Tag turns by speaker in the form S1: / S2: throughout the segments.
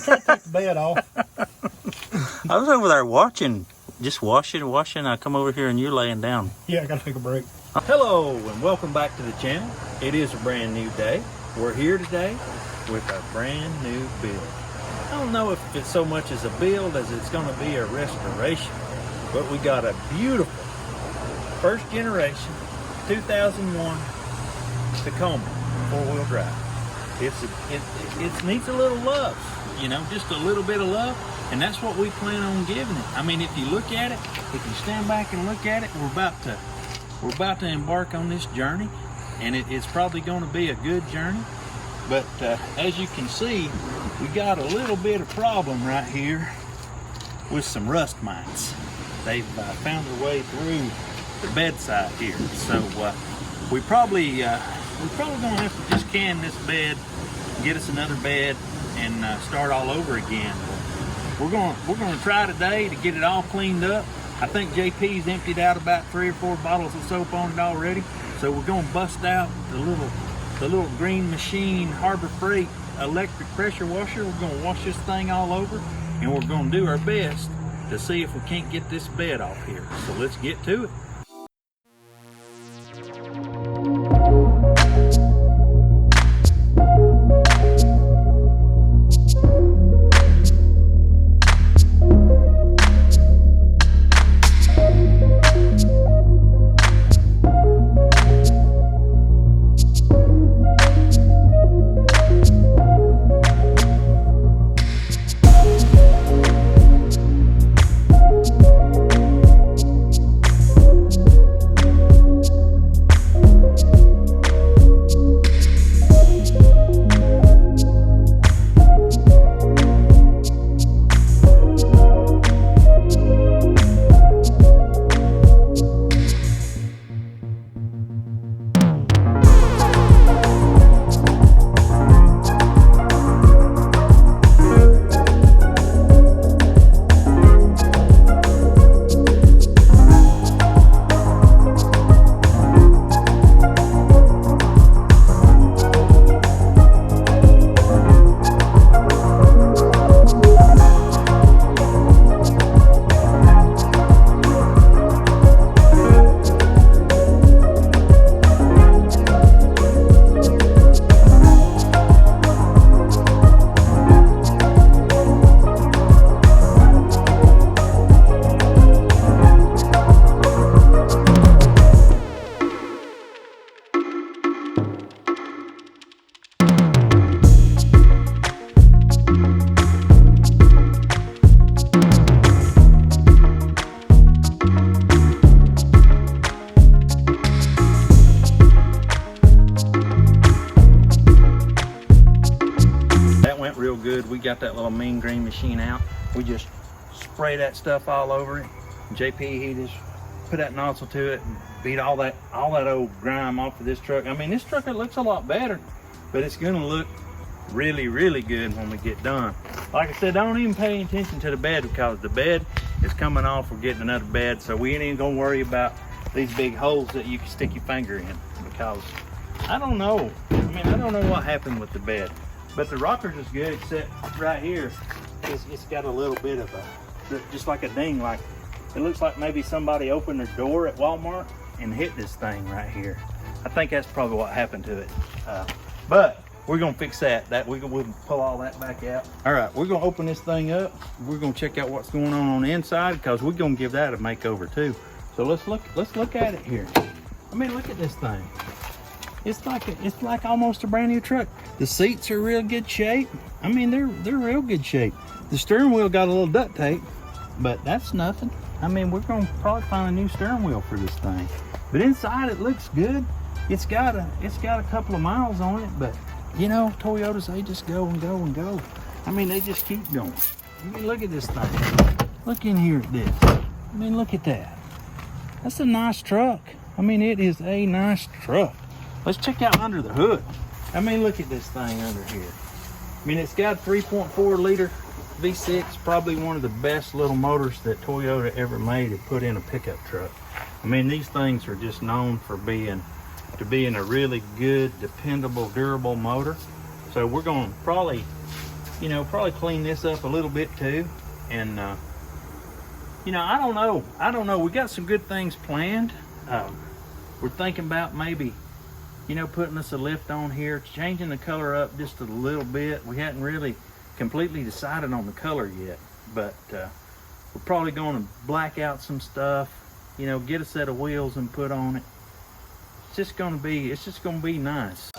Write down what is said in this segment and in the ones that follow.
S1: trying to take the bed off.
S2: I was over there watching, just washing. I come over here and you're laying down.
S1: Yeah, I gotta take a break.
S3: Hello and welcome back to the channel. It is a brand new day. We're here today with a brand new build. I don't know if it's so much as a build as it's going to be a restoration, but we got a beautiful first generation 2001 Tacoma four-wheel drive. It needs a little love, you know, just a little bit of love, and that's what we plan on giving it. I mean, if you look at it, if you stand back and look at it, we're about to embark on this journey, and it's probably going to be a good journey. But as you can see, we got a little bit of problem right here with some rust mites. They've found their way through the bedside here, so we probably gonna have to just can this bed, get us another bed, and start all over again. We're gonna try today to get it all cleaned up. I think JP's emptied out about 3 or 4 bottles of soap on it already. So we're gonna bust out the little Green Machine Harbor Freight electric pressure washer. We're gonna wash this thing all over, and we're gonna do our best to see if we can't get this bed off here. So let's get to it. Real good. We got that little mean Green Machine out. We just spray that stuff all over it. JP, he just put that nozzle to it and beat all that old grime off of this truck. I mean, this truck looks a lot better, but it's gonna look really, really good when we get done. Like I said, don't even pay attention to the bed, because the bed is coming off. We're getting another bed, so we ain't even gonna worry about these big holes that you can stick your finger in, because I don't know. I mean, I don't know what happened with the bed. But the rockers is good, except right here, it's got a little bit of just like a ding, like it looks like maybe somebody opened their door at Walmart and hit this thing right here. I think that's probably what happened to it. But we're gonna fix that. We'll pull all that back out. All right, we're gonna open this thing up. We're gonna check out what's going on the inside, because we're gonna give that a makeover too. So let's look at it here. I mean, look at this thing. It's like almost a brand new truck. The seats are real good shape. I mean, they're real good shape. The steering wheel got a little duct tape, but that's nothing. I mean, we're gonna probably find a new steering wheel for this thing. But inside it looks good. It's got a couple of miles on it, but you know, Toyotas, they just go and go and go. I mean, they just keep going. I mean, look at this thing. Look in here at this. I mean, look at that. That's a nice truck. I mean, it is a nice truck. Let's check out under the hood. I mean, look at this thing under here. I mean, it's got 3.4 liter V6, probably one of the best little motors that Toyota ever made to put in a pickup truck. I mean, these things are just known for being a really good, dependable, durable motor. So we're going to probably you know, probably clean this up a little bit too. And you know, I don't know, we got some good things planned. We're thinking about maybe, you know, putting us a lift on here, changing the color up just a little bit. We hadn't really completely decided on the color yet, but we're probably going to black out some stuff, you know, get a set of wheels and put on it. It's just going to be nice.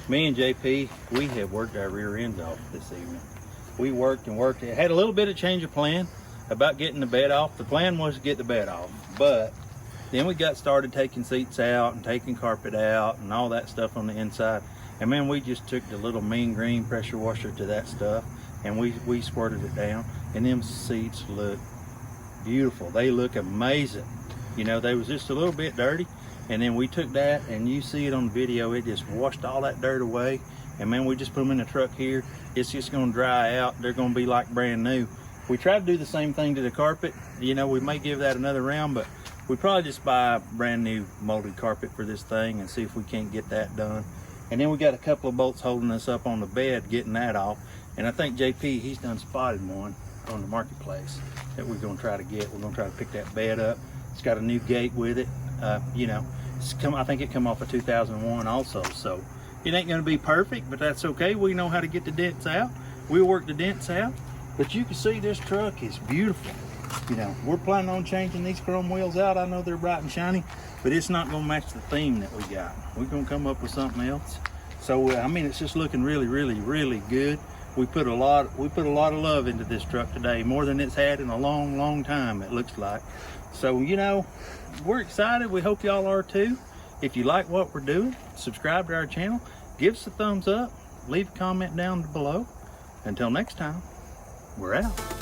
S3: Me and JP, we have worked our rear ends off this evening. We worked and worked. It had a little bit of change of plan about getting the bed off. The plan was to get the bed off, but then we got started taking seats out and taking carpet out and all that stuff on the inside. And man, we just took the little mean green pressure washer to that stuff and we squirted it down, and them seats look beautiful. They look amazing. You know, they was just a little bit dirty, and then we took that, and you see it on the video, it just washed all that dirt away. And man, we just put them in the truck here. It's just gonna dry out. They're gonna be like brand new. We tried to do the same thing to the carpet. You know, we may give that another round, but we probably just buy a brand new molded carpet for this thing and see if we can't get that done. And then we got a couple of bolts holding us up on the bed, getting that off. And I think JP, he's done spotted one on the marketplace that we're gonna try to get. We're gonna try to pick that bed up. It's got a new gate with it. You know, I think it come off of 2001 also. So it ain't gonna be perfect, but that's okay. We know how to get the dents out. We'll work the dents out. But you can see this truck is beautiful. You know, we're planning on changing these chrome wheels out. I know they're bright and shiny, but it's not gonna match the theme that we got. We're gonna come up with something else. So I mean, it's just looking really, really, really good. We put a lot of love into this truck today, more than it's had in a long, long time, it looks like. So, you know, we're excited. We hope y'all are too. If you like what we're doing, subscribe to our channel, give us a thumbs up, leave a comment down below. Until next time, we're out.